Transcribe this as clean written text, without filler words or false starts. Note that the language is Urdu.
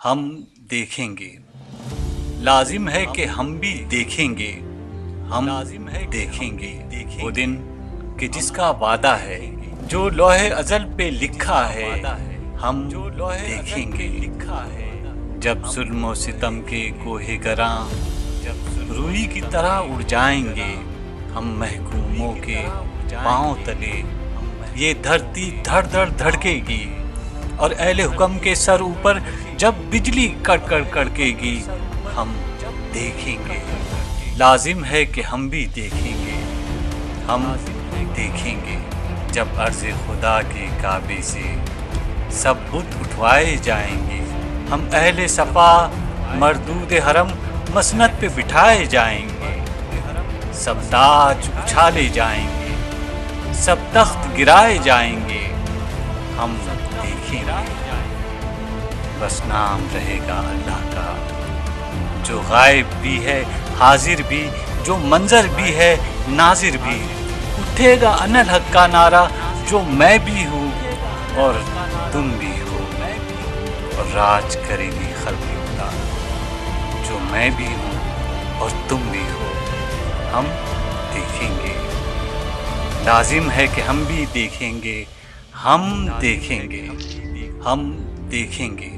ہم دیکھیں گے، لازم ہے کہ ہم بھی دیکھیں گے، ہم دیکھیں گے وہ دن کہ جس کا وعدہ ہے، جو لوح ازل پہ لکھا ہے، ہم دیکھیں گے۔ جب ظلم و ستم کے کوہ گراں روئی کی طرح اڑ جائیں گے، ہم محکوموں کے پاؤں تلے یہ دھرتی دھڑ دھڑ دھڑکے گی، اور اہل حکم کے سر اوپر جب بجلی کڑکڑ کڑکے گی، ہم دیکھیں گے۔ لازم ہے کہ ہم بھی دیکھیں گے، ہم دیکھیں گے جب عرض خدا کے کعبے سے سب بت اٹھوائے جائیں گے، ہم اہل صفا مردود حرم مسند پہ بٹھائے جائیں گے، سب تاج اچھالے جائیں گے، سب تخت گرائے جائیں گے، ہم دیکھیں گے۔ بس نام رہے گا اللہ کا، جو غائب بھی ہے حاضر بھی، جو منظر بھی ہے ناظر بھی۔ اٹھے گا انالحق کا نعرہ، جو میں بھی ہوں اور تم بھی ہو، اور راج کرے گی خلق خدا، جو میں بھی ہوں اور تم بھی ہو، ہم دیکھیں گے۔ لازم ہے کہ ہم بھی دیکھیں گے، ہم دیکھیں گے، ہم دیکھیں گے۔